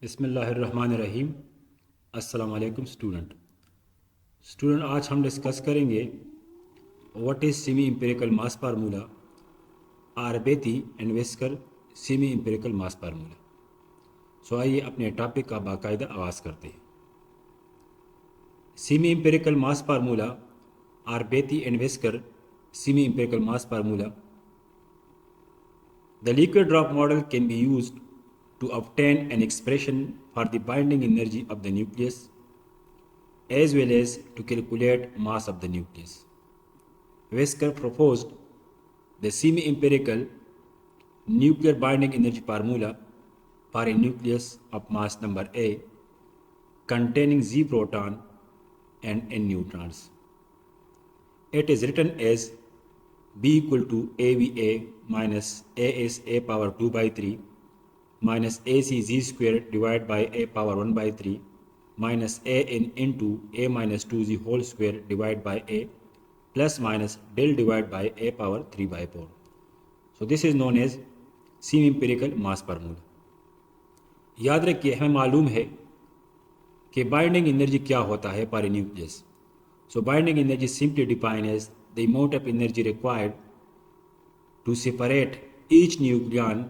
बिस्मिल्लाहिर्रहमानिर्रहीम। अस्सलाम वालेकुम स्टूडेंट, आज हम डिस्कस करेंगे what is semi empirical mass formula or Bethe and Weizsacker semi empirical mass formula. So आइए अपने टॉपिक का बाकायदा आगाज़ करते हैं। Semi empirical mass formula or Bethe and Weizsacker semi empirical mass formula. The liquid drop model can be used to obtain an expression for the binding energy of the nucleus as well as to calculate mass of the nucleus. Wesker proposed the semi-empirical nuclear binding energy formula for a nucleus of mass number A containing Z proton and N neutrons. It is written as B equal to AVA minus AS A power 2 by 3 minus AC Z square divided by A power 1 by 3 minus AN into A minus 2Z whole square divided by A plus minus del divided by A power 3 by 4. So this is known as semi-empirical mass formula. याद रखिए, हमें मालूम है कि binding energy क्या होता है पर nucleus. So binding energy is simply defined as the amount of energy required to separate each nucleon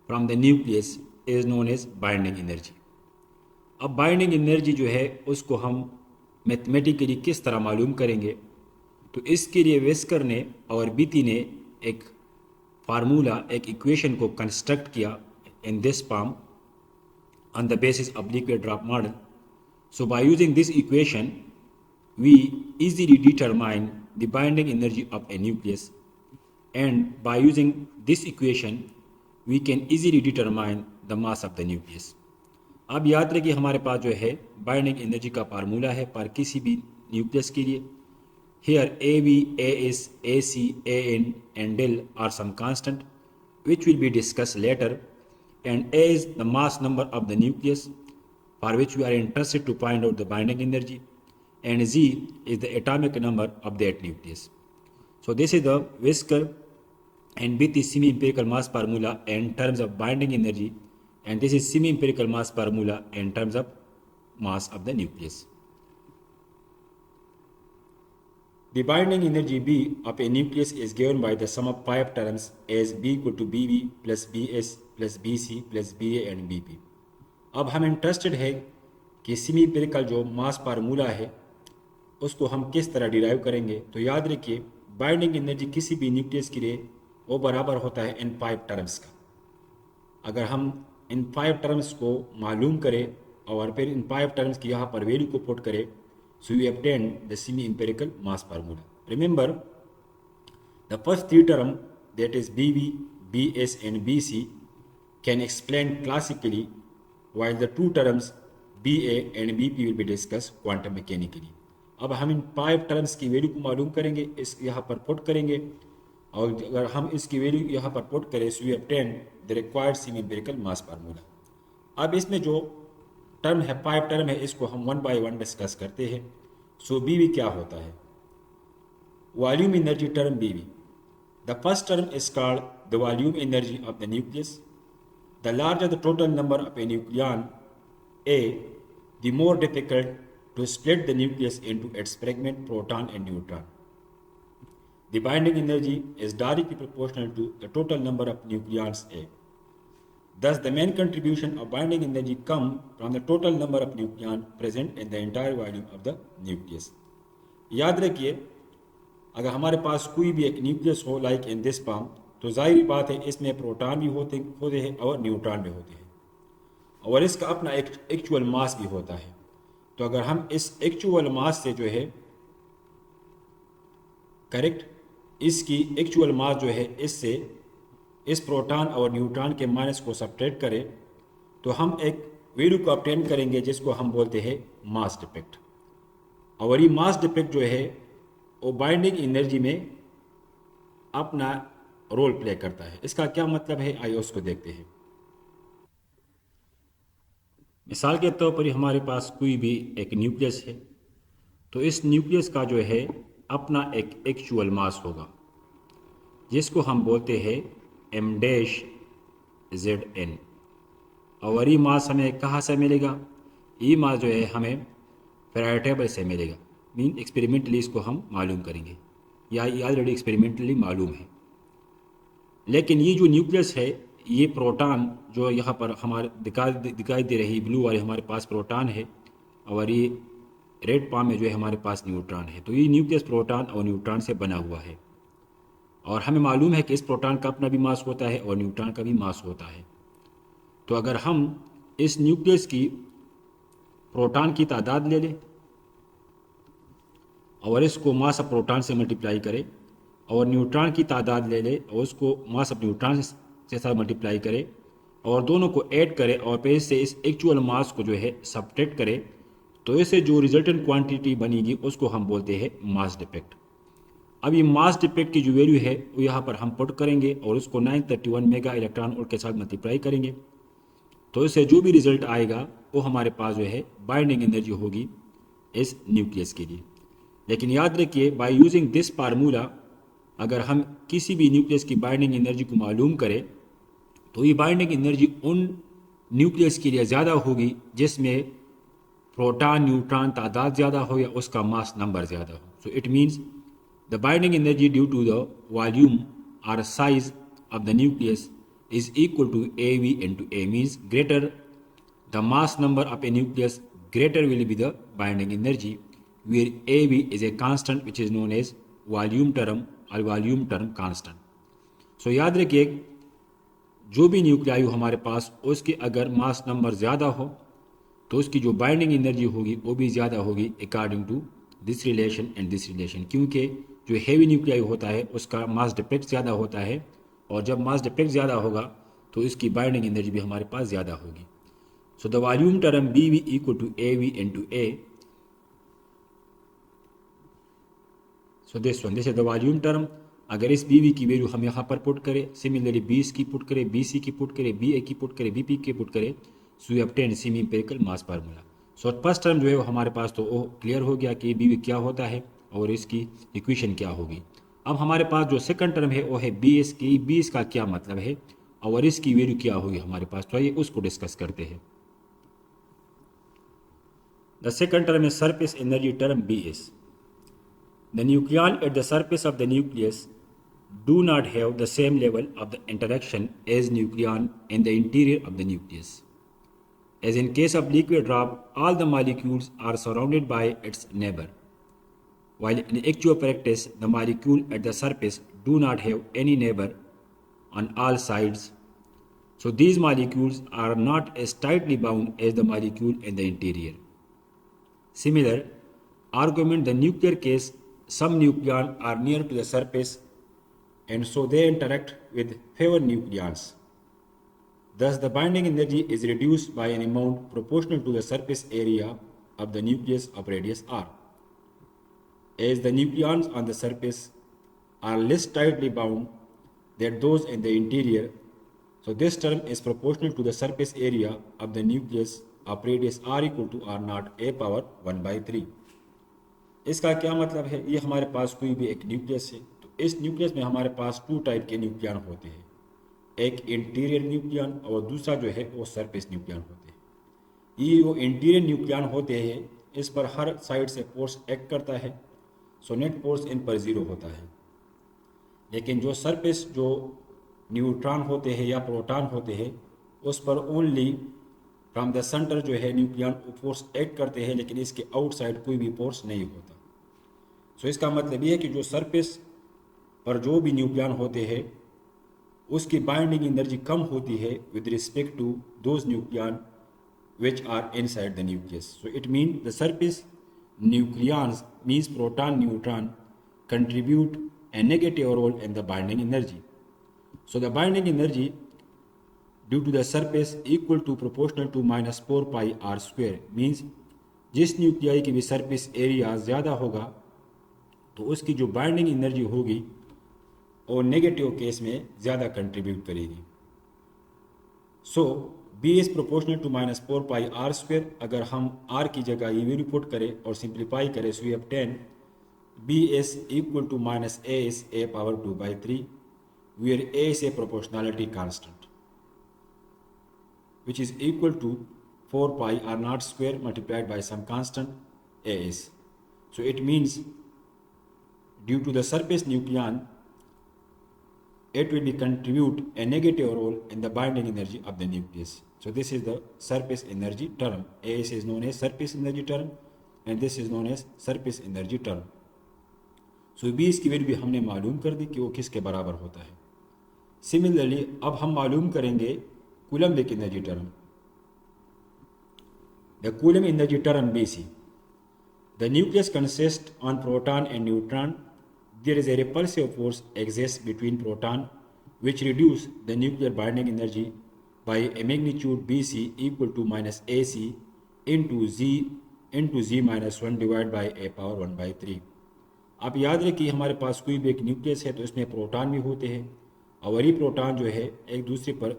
from the nucleus is known as binding energy. अब बाइंडिंग एनर्जी जो है उसको हम मैथमेटिकली किस तरह मालूम करेंगे, तो इसके लिए वेस्कर ने और बीती ने एक फार्मूला, एक इक्वेशन को कंस्ट्रक्ट किया in this form on the basis of liquid drop model. So by using this equation, we easily determine the binding energy of a nucleus, and by using this equation, we can easily determine the mass of the nucleus. अब याद रखिए हमारे पास जो है binding energy का formula है पर किसी भी न्यूक्लियस के लिए. Here AB, AS, AC, AN and del are some constant which will be discussed later, and A is the mass number of the nucleus for which we are interested to find out the binding energy, and Z is the atomic number of that nucleus. So this is the Wesker and Beatty semi-empirical mass formula in terms of binding energy, and this is semi-empirical mass formula in terms of mass of the nucleus. The binding energy B of a nucleus is given by the sum of 5 terms as B equal to BB plus BS plus BC plus BA and BP. अब हम interested है कि semi empirical जो mass formula है उसको हम किस तरह डिराइव करेंगे. तो याद रखिए बाइंडिंग एनर्जी किसी भी न्यूक्लियस के लिए वो बराबर होता है इन 5 टर्म्स का. अगर हम इन 5 टर्म्स को मालूम करें और फिर इन 5 टर्म्स की यहाँ पर वैल्यू को पुट करें, so we obtain the semi-empirical mass formula. Remember, the first 3 terms, that is BB, BS and BC, can explain classically, while the 2 terms BA and BP will be discussed quantum mechanically. अब हम इन 5 terms की value को मालूम करेंगे, इस यहाँ पर put करेंगे, और अगर हम इसकी वैल्यू यहाँ पर पुट करें, so we obtain the required semi-empirical mass formula. अब इसमें जो टर्म है 5 टर्म है, इसको हम 1 by 1 डिस्कस करते हैं. सो बीवी क्या होता है? Volume energy term B V. The first term is called the volume energy of the nucleus. The larger the total number of a nucleon A, the more difficult to split the nucleus into its fragment proton and neutron. The binding energy is directly proportional to the total number of nucleons A. Thus, the main contribution of binding energy come from the total number of nucleons present in the entire volume of the nucleus. याद रखिए अगर हमारे पास कोई भी एक nucleus हो like in this form, तो जाहिर बात है इसमें प्रोटॉन भी होते हैं और न्यूट्रॉन भी होते हैं, और इसका अपना एक एक्चुअल मास भी होता है. तो अगर हम इस एक्चुअल मास से जो है करेक्ट, इसकी एक्चुअल मास जो है इससे इस प्रोटॉन और न्यूट्रॉन के माइनस को सब्ट्रैक्ट करें, तो हम एक वैल्यू को ऑब्टेन करेंगे जिसको हम बोलते हैं मास डिफेक्ट. और ये मास डिफेक्ट जो है वो बाइंडिंग एनर्जी में अपना रोल प्ले करता है. इसका क्या मतलब है, आइए उसको देखते हैं. मिसाल के तौर पर हमारे पास कोई भी एक न्यूक्लियस है, तो इस न्यूक्लियस का जो है अपना एक एक्चुअल मास होगा जिसको हम बोलते हैं m डैश ZN. और ई मास हमें कहाँ से मिलेगा? ई मास जो है हमें फेराडे टेबल से मिलेगा। मीन एक्सपेरिमेंटली इसको हम मालूम करेंगे, या ये ऑलरेडी एक्सपेरिमेंटली मालूम है। लेकिन ये जो न्यूक्लियस है, ये प्रोटॉन जो यहाँ पर हमारे दिखाई दे रही ब्लू वाले हमारे पास प्रोटॉन है, और ये रेड पाम में जो है हमारे पास न्यूट्रॉन है। तो ये न्यूक्लियस प्रोटॉन और न्यूट्रॉन से बना हुआ है, और हमें मालूम है कि इस प्रोटॉन का अपना भी मास होता है और न्यूट्रॉन का भी मास होता है। तो अगर हम इस न्यूक्लियस की प्रोटॉन की तादाद ले लें और इसको मास ऑफ प्रोटॉन से मल्टीप्लाई करें, और न्यूट्रॉन की तादाद ले लें और उसको मास ऑफ न्यूट्रॉन से साथ मल्टीप्लाई करें, और दोनों को ऐड करें और फिर से इस एक्चुअल मास को जो है सब्ट्रैक्ट करें, तो इससे जो रिजल्टेंट क्वांटिटी बनेगी उसको हम बोलते हैं मास डिफेक्ट। अब ये मास डिफेक्ट की जो वैल्यू है वो यहाँ पर हम पुट करेंगे और उसको 931 मेगा इलेक्ट्रॉन वोल्ट के साथ मल्टीप्लाई करेंगे, तो इससे जो भी रिजल्ट आएगा वो हमारे पास जो है बाइंडिंग एनर्जी होगी इस न्यूक्लियस के लिए। लेकिन याद रखिए, बाय यूजिंग दिस फार्मूला अगर हम किसी भी न्यूक्लियस की बाइंडिंग एनर्जी को मालूम करें, तो ये बाइंडिंग एनर्जी उन न्यूक्लियस के लिए ज़्यादा होगी जिसमें प्रोटॉन न्यूट्रॉन तादाद ज़्यादा हो या उसका मास नंबर ज़्यादा हो। So it means the binding energy due to the volume और size of the nucleus is equal to AV into A, means greater the mass number of a nucleus, greater will be the binding energy, where AV is a constant which is known as volume term or volume term constant. So याद रखिए, जो भी nuclei हो हमारे पास, उसके अगर मास number ज़्यादा हो तो उसकी जो बाइंडिंग एनर्जी होगी वो भी ज़्यादा होगी according to this relation and this relation, क्योंकि जो हैवी न्यूक्लियाई होता है उसका मास डिफेक्ट ज़्यादा होता है, और जब मास डिफेक्ट ज़्यादा होगा तो इसकी बाइंडिंग एनर्जी भी हमारे पास ज़्यादा होगी। So the volume term B V equal to A V into A. So this is the volume term. अगर इस बी वी की वैल्यू हम यहाँ पर पुट करें, सिमिलरली बी की पुट करें, बी सी की पुट करें, बी ए की पुट करें, बी पी की पुट करें, so we obtain semi empirical mass formula. So first term जो है वो हमारे पास तो वो क्लियर हो गया कि बी वी क्या होता है और इसकी इक्वेशन क्या होगी। अब हमारे पास जो सेकंड टर्म है वो है बी एस की। बी एस का क्या मतलब है और इसकी वैल्यू क्या होगी हमारे पास, तो आइए उसको डिस्कस करते हैं। The second term is surface energy term Bs. The nucleon at the surface of the nucleus do not have the same level of the interaction as nucleon in the interior of the nucleus. As in case of liquid drop, all the molecules are surrounded by its neighbor, while in actual practice, the molecule at the surface do not have any neighbor on all sides. So these molecules are not as tightly bound as the molecule in the interior. Similar argument the nuclear case, some nucleons are near to the surface and so they interact with fewer nucleons. Thus the binding energy is reduced by an amount proportional to the surface area of the nucleus of radius r. As the nucleons on the surface are less tightly bound than those in the interior, so this term is proportional to the surface area of the nucleus of radius r equal to r naught a power 1/3. इसका क्या मतलब है? ये हमारे पास कोई भी एक nucleus है, तो इस न्यूक्लियस में हमारे पास टू टाइप के न्यूक्लियन होते हैं, एक इंटीरियर न्यूक्लियन और दूसरा जो है वो सरफेस न्यूक्लियन होते हैं। ये वो इंटीरियर न्यूक्लियन होते हैं, इस पर हर साइड से फोर्स एक्ट करता है, सो नेट फोर्स इन पर ज़ीरो होता है। लेकिन जो सरफेस जो न्यूट्रॉन होते हैं या प्रोटॉन होते हैं, उस पर ओनली फ्रॉम द सेंटर जो है न्यूक्लियन फोर्स एक्ट करते हैं, लेकिन इसके आउटसाइड कोई भी फोर्स नहीं होता। सो इसका मतलब ये है कि जो सरफेस पर जो भी न्यूक्लियन होते हैं उसकी बाइंडिंग एनर्जी कम होती है with respect to those nucleon which are inside the nucleus. So it mean the surface nucleons means proton neutron contribute a negative role in the binding energy. So the binding energy due to the surface equal to proportional to minus 4 pi r square, means जिस nuclei की भी surface area ज़्यादा होगा तो उसकी जो binding energy होगी वो नेगेटिव केस में ज़्यादा कंट्रीब्यूट करेगी। So B is proportional to minus 4 pi R square. अगर हम आर की जगह ये वैल्यू पुट करें और सिंप्लीफाई करें, so we obtain B is equal to minus A is A power 2/3, where A is a proportionality constant. which is equal to 4 pi r naught square multiplied by some constant as. So it means due to the surface nucleon, it will be contribute a negative role in the binding energy of the nucleus. So this is the surface energy term. As is known as surface energy term and this is known as surface energy term. So B इसकी value भी हमने मालूम कर दी कि वो किसके बराबर होता है. सिमिलरली अब हम मालूम करेंगे Coulombic energy term. The Coulomb energy term BC. The nucleus consists on proton and neutron. There is a repulsive force exists between proton which reduce the nuclear binding energy by a magnitude BC equal to minus AC into Z minus 1 divided by a power 1 by 3. आप याद रखिए हमारे पास कोई भी एक nucleus है तो इसमें प्रोटॉन भी होते हैं और वही प्रोटॉन जो है एक दूसरे पर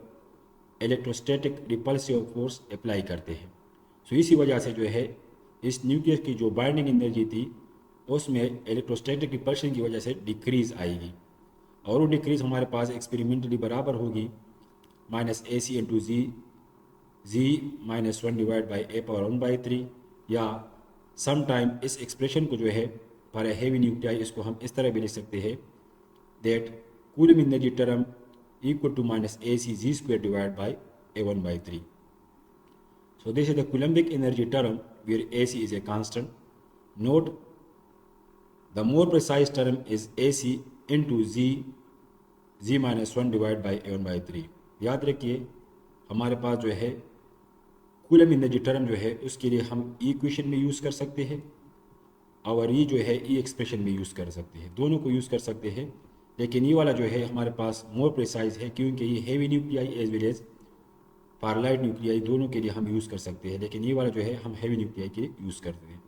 इलेक्ट्रोस्टैटिक रिपल्सिव फोर्स अप्लाई करते हैं. सो इसी वजह से जो है इस न्यूक्लियस की जो बाइंडिंग एनर्जी थी उसमें इलेक्ट्रोस्टैटिक रिपल्शन की वजह से डिक्रीज आएगी और वो डिक्रीज हमारे पास एक्सपेरिमेंटली बराबर होगी minus A C into Z minus 1 divide by A power 1 by 3. या सम टाइम इस एक्सप्रेशन को जो है फॉर ए हेवी न्यूक्लियाई इसको हम इस तरह भी लिख सकते हैं that coulomb energy term equal to minus A C Z square divide by A 1 by 3. So this is the Coulombic energy term where AC is a constant. Note the more precise term is AC into Z minus 1 divided by A1 by 3. याद रखिए हमारे पास जो है Coulomb energy term जो है उसके लिए हम इक्वेशन में यूज़ कर सकते हैं और ये जो है ई एक्सप्रेशन में यूज़ कर सकते हैं. दोनों को यूज़ कर सकते हैं लेकिन ये वाला जो है हमारे पास मोर प्रिसाइज है क्योंकि ये heavy nuclei as well as for light nuclei दोनों के लिए हम यूज़ कर सकते हैं लेकिन ये वाला जो है हम हेवी न्यूक्लियाई के लिए यूज़ करते हैं.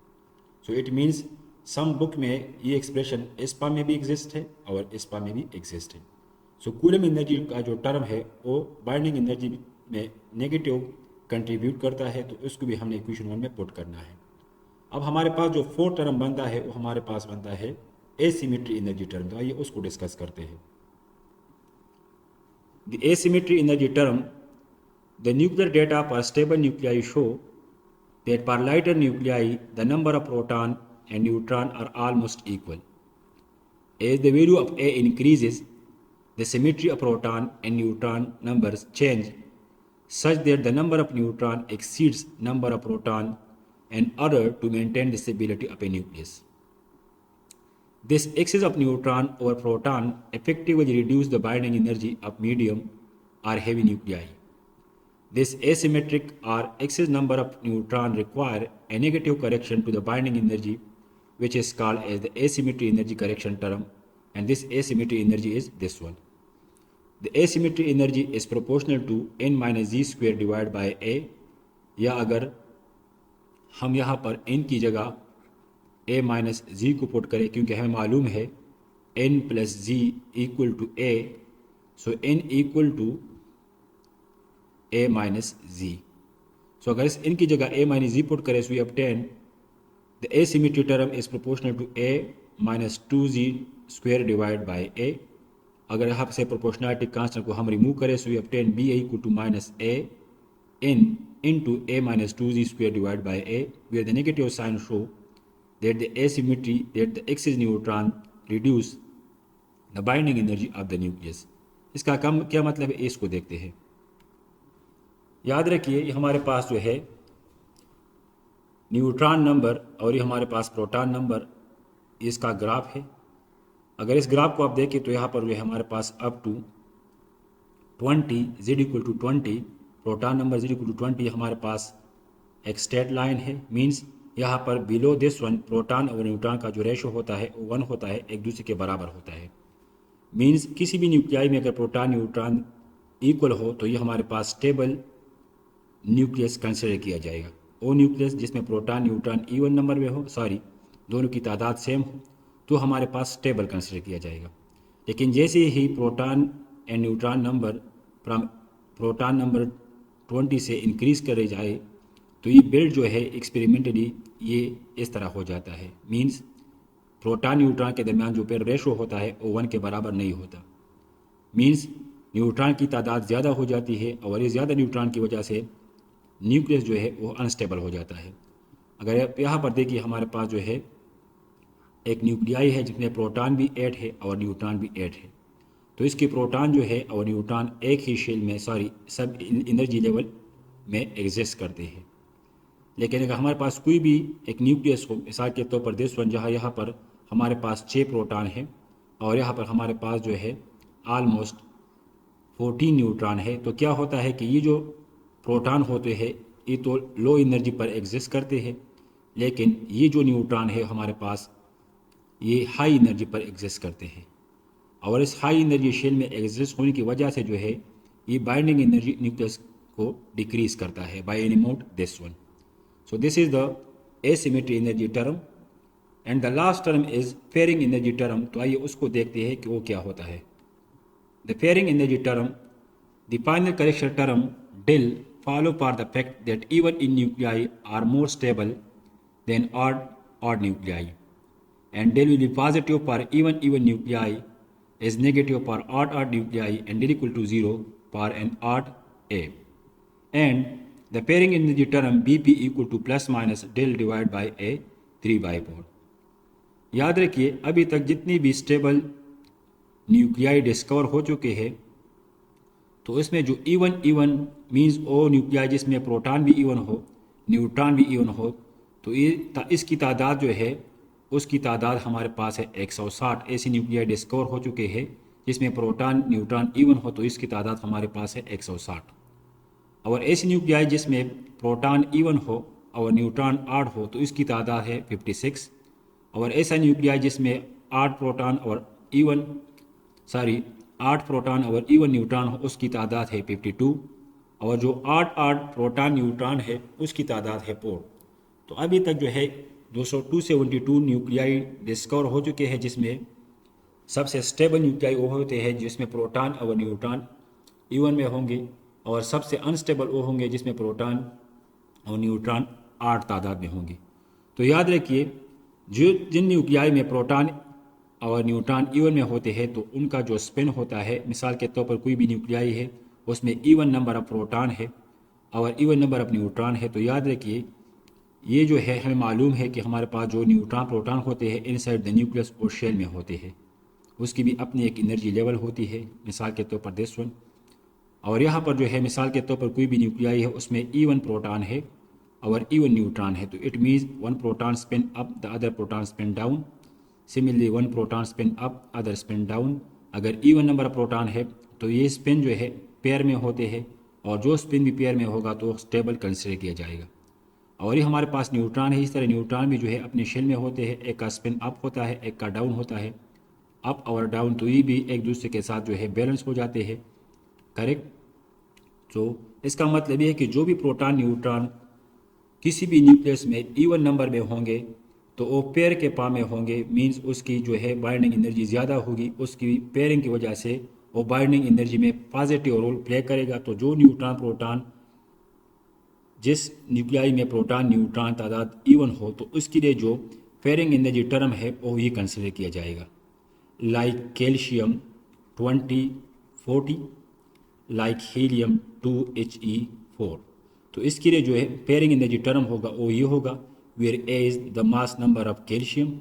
So it means some book में ये एक्सप्रेशन एस्पा में भी एग्जिस्ट है और एस्पा में भी एग्जिस्ट है. सो कूलम्ब एनर्जी का जो टर्म है वो बाइंडिंग एनर्जी में नेगेटिव कंट्रीब्यूट करता है तो उसको भी हमने इक्वेशन 1 में पुट करना है. अब हमारे पास जो फोर्थ टर्म बनता है वो हमारे पास बनता है एसिमेट्री एनर्जी टर्म. तो आइए उसको डिस्कस करते हैं. The asymmetry energy term. The nuclear data for stable nuclei show that for lighter nuclei, the number of proton and neutron are almost equal. As the value of A increases, the symmetry of proton and neutron numbers change such that the number of neutron exceeds number of proton in order to maintain the stability of a nucleus. This excess of neutron over proton effectively reduces the binding energy of medium or heavy nuclei. This asymmetric or excess number of neutron require a negative correction to the binding energy which is called as the asymmetry energy correction term, and this asymmetry energy is this one. The asymmetry energy is proportional to n minus z square divided by a. या अगर हम यहाँ पर n की जगह a minus जी को put करें क्योंकि हमें मालूम है n plus Z equal to a, so n equal to a minus z. So अगर इस n की जगह a minus z पुट करें so we obtain the asymmetry term is proportional to a minus 2z square divided by a. अगर यहाँ से proportionality constant को हम रिमूव करें so we obtain b equal to minus a n into a minus 2z square divided by a, where the negative sign show that the asymmetry that the excess neutron reduce the binding energy of the nucleus. इसका क्या मतलब है इसको देखते हैं. याद रखिए ये हमारे पास जो है न्यूट्रॉन नंबर और ये हमारे पास प्रोटॉन नंबर इसका ग्राफ है. अगर इस ग्राफ को आप देखें तो यहाँ पर जो है हमारे पास up to 20 z equal to 20 proton number z equal to 20 हमारे पास एक स्ट्रेट लाइन है. मींस यहाँ पर बिलो दिस वन प्रोटॉन और न्यूट्रॉन का जो रेशो होता है वो 1 होता है, एक दूसरे के बराबर होता है. मींस किसी भी न्यूक्लियाई में अगर प्रोटॉन न्यूट्रॉन इक्वल हो तो ये हमारे पास स्टेबल न्यूक्लियस कंसिडर किया जाएगा. वो न्यूक्लियस जिसमें प्रोटॉन न्यूट्रॉन इवन नंबर में हो, दोनों की तादाद सेम हो तो हमारे पास स्टेबल कंसिडर किया जाएगा. लेकिन जैसे ही proton and neutron number proton number 20 से इंक्रीज करे जाए तो ये बिल्ड जो है एक्सपेरिमेंटली ये इस तरह हो जाता है. मींस प्रोटॉन न्यूट्रॉन के दरमियान जो पेयर रेशो होता है वो 1 के बराबर नहीं होता. मींस न्यूट्रॉन की तादाद ज़्यादा हो जाती है और ये ज़्यादा न्यूट्रॉन की वजह से न्यूक्लियस जो है वो अनस्टेबल हो जाता है। अगर आप यहाँ पर देखिए हमारे पास जो है एक न्यूक्लियाई है जिसमें प्रोटॉन भी 8 है और न्यूट्रॉन भी 8 है। तो इसके प्रोटॉन जो है और न्यूट्रॉन एक ही शेल में सब एनर्जी लेवल में एग्जिस्ट करते हैं। लेकिन अगर हमारे पास कोई भी एक न्यूक्लियस हो, मिसाल के तौर पर दिस वन, जहाँ यहाँ पर हमारे पास 6 प्रोटॉन है और यहाँ पर हमारे पास जो है ऑलमोस्ट 14 न्यूट्रॉन है, तो क्या होता है कि ये जो प्रोटॉन होते हैं ये तो लो एनर्जी पर एग्जिस्ट करते हैं, लेकिन ये जो न्यूट्रॉन है हमारे पास ये हाई एनर्जी पर एग्जिस्ट करते हैं। और इस हाई एनर्जी शेल में एग्जिस्ट होने की वजह से जो है ये बाइंडिंग एनर्जी न्यूक्लियस को डिक्रीज करता है by any amount this one. So this is the asymmetry energy term and the last term is pairing energy term. तो आइए उसको देखते हैं कि वो क्या होता है। The pairing energy term, the final correction term del follow for the fact that even in nuclei are more stable than odd nuclei, and del will be positive for even nuclei, is negative for odd nuclei, and del equal to 0 for an odd A. And the pairing energy term Bp equal to plus minus del divided by A 3/4। याद रखिए अभी तक जितनी भी stable nuclei discover हो चुके हैं तो इसमें जो इवन मीन्स ओ न्यूक्लियाई जिसमें प्रोटॉन भी इवन हो न्यूट्रॉन भी इवन हो, तो इसकी तादाद जो है उसकी तादाद हमारे पास है 160। ऐसी न्यूक्लियाई डिस्कवर हो चुके हैं जिसमें प्रोटॉन न्यूट्रॉन इवन हो, तो इसकी तादाद हमारे पास है 160। और ऐसी न्यूक्लियाई जिसमें प्रोटॉन इवन हो और न्यूट्रॉन ऑड हो, तो इसकी तादाद है 56। और ऐसा न्यूक्लियाई जिसमें 8 प्रोटॉन और इवन न्यूट्रॉन हो, उसकी तादाद है 52। और जो 8 प्रोटॉन न्यूट्रॉन है उसकी तादाद है 4। तो अभी तक जो है 272 न्यूक्लियाई डिस्कवर हो चुके हैं जिसमें सबसे स्टेबल न्यूक्लियाई वो होते हैं जिसमें प्रोटॉन और न्यूट्रॉन इवन में होंगे, और सबसे अनस्टेबल वो होंगे जिसमें प्रोटॉन और न्यूट्रॉन 8 तादाद में होंगे। तो याद रखिए जिन न्यूक्लियाई में प्रोटॉन और न्यूट्रॉन इवन में होते हैं तो उनका जो स्पिन होता है, मिसाल के तौर पर कोई भी न्यूक्लियाई है उसमें इवन नंबर ऑफ प्रोटॉन है और इवन नंबर ऑफ न्यूट्रॉन है, तो याद रखिए ये जो है हमें मालूम है कि हमारे पास जो न्यूट्रॉन प्रोटॉन होते हैं इनसाइड द न्यूक्लियस और शेल में होते हैं, उसकी भी अपनी एक एनर्जी लेवल होती है, मिसाल के तौर पर दिस वन। और यहाँ पर जो है मिसाल के तौर पर कोई भी न्यूक्लियाई है उसमें इवन प्रोटॉन है और इवन न्यूट्रॉन है, तो it means one proton spin up the other proton spin down. Similarly one proton spin up other spin down. अगर इवन नंबर ऑफ प्रोटॉन है तो ये स्पिन जो है पेयर में होते हैं, और जो स्पिन भी पेयर में होगा तो स्टेबल कंसिडर किया जाएगा। और ये हमारे पास न्यूट्रॉन है, इस तरह न्यूट्रॉन भी जो है अपने शेल में होते हैं, एक का स्पिन अप होता है एक का डाउन होता है, अप और डाउन, तो ये भी एक दूसरे के साथ जो है बैलेंस हो जाते हैं, करेक्ट। तो इसका मतलब ये है कि जो भी प्रोटॉन न्यूट्रॉन किसी भी न्यूक्लियस में इवन नंबर में होंगे तो वो पेयर के फॉर्म में होंगे, मींस उसकी जो है बाइंडिंग एनर्जी ज़्यादा होगी, उसकी पेयरिंग की वजह से वो बाइंडिंग एनर्जी में पॉजिटिव रोल प्ले करेगा। तो जो न्यूट्रॉन प्रोटॉन जिस न्यूक्लियाई में प्रोटॉन न्यूट्रॉन तादाद इवन हो तो उसके लिए जो पेयरिंग एनर्जी टर्म है वो ये कंसिडर किया जाएगा, like calcium 2040, like helium 2He4। तो इसके लिए जो है पेयरिंग एनर्जी टर्म होगा वो ये होगा, where A is the mass number of calcium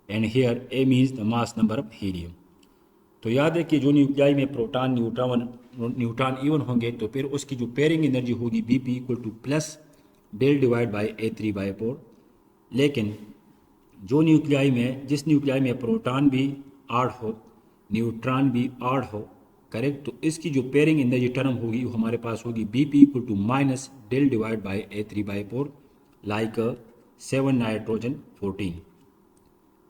and here A means the mass number of helium। तो याद है कि जो न्यूक्लियाई में प्रोटॉन न्यूट्रॉन इवन होंगे तो फिर उसकी जो पेयरिंग एनर्जी होगी Bp equal to plus del divide by A3/4। लेकिन जो जिस न्यूक्लियाई में प्रोटॉन भी ऑड हो न्यूट्रॉन भी ऑड हो, करेक्ट, तो इसकी जो पेयरिंग एनर्जी टर्म होगी वो हमारे पास होगी Bp equal to minus del divide by A3/4 like 7 nitrogen 14,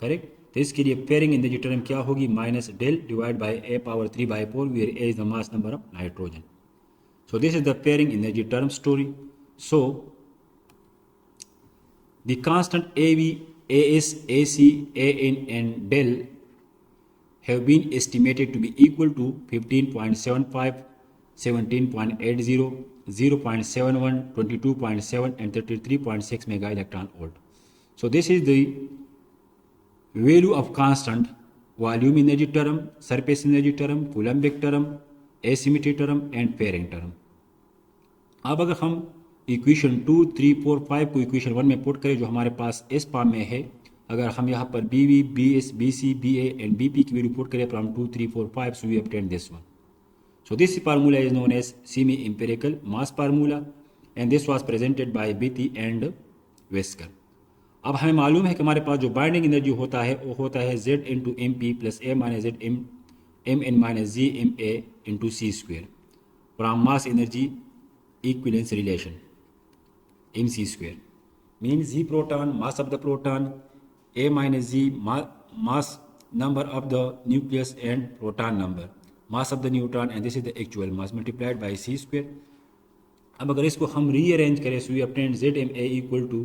correct. तो इसके लिए पेयरिंग एनर्जी टर्म क्या होगी, minus del divide by A⁴ where A is the mass number of nitrogen. So this is the pairing energy term story. So the constant AV, AS, AC, AN and del have been estimated to be equal to 15.75, 17.80, 0.71, 22.7 and 33.6 mega electron volt. So this is the value of constant volume energy term, surface energy term, coulombic term asymmetry term and pairing term. अब अगर हम equation 2, 3, 4, 5 को equation 1 में put करें जो हमारे पास इस form में है, अगर हम यहाँ पर B V, B S, B C, B A and B P की वैल्यू पुट करें from 2, 3, 4, 5, so we obtain this one. So this formula is known as semi-empirical mass formula and this was presented by Beatty and Wesker. अब हमें मालूम है कि हमारे पास जो binding energy होता है वो होता है Z into M P plus A minus Z M N minus Z M A into C square from mass energy equivalence relation mc square means z proton mass of the proton, a minus z mass number of the nucleus and proton number mass of the neutron and this is the actual mass multiplied by c square. अब अगर इसको हम rearrange करें so we obtain ZMA equal to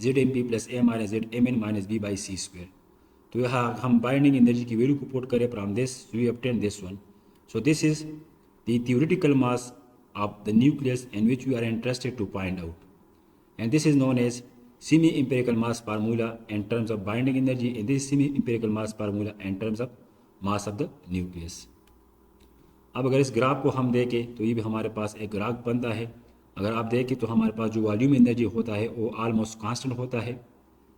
ZMP plus A minus ZMN minus B by C square. तो यहाँ हम binding energy की value को पुट करें from this so we obtain this one. So this is the theoretical mass of the nucleus in which we are interested to find out, and this is known as semi-empirical mass formula in terms of binding energy and this semi-empirical mass formula in terms of mass of the nucleus. अब अगर इस graph को हम देखें तो ये भी हमारे पास एक ग्राफ बनता है. अगर आप देखें तो हमारे पास जो वॉल्यूम एनर्जी होता है वो ऑलमोस्ट कांस्टेंट होता है,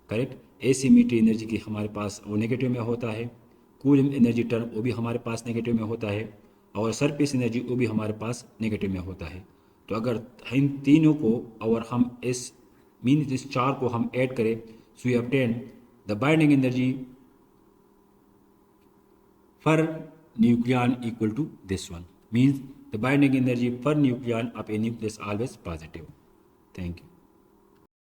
करेक्ट. एसिमेट्री एनर्जी की हमारे पास वो नेगेटिव में होता है, कूलिंग एनर्जी टर्म वो भी हमारे पास नेगेटिव में होता है और सरफेस एनर्जी वो भी हमारे पास नेगेटिव में होता है. तो अगर इन तीनों को और हम इस चार को हम ऐड करें so we obtain the binding energy for nucleon equal to this one, means the binding energy for nucleon of a nucleus always positive. Thank you.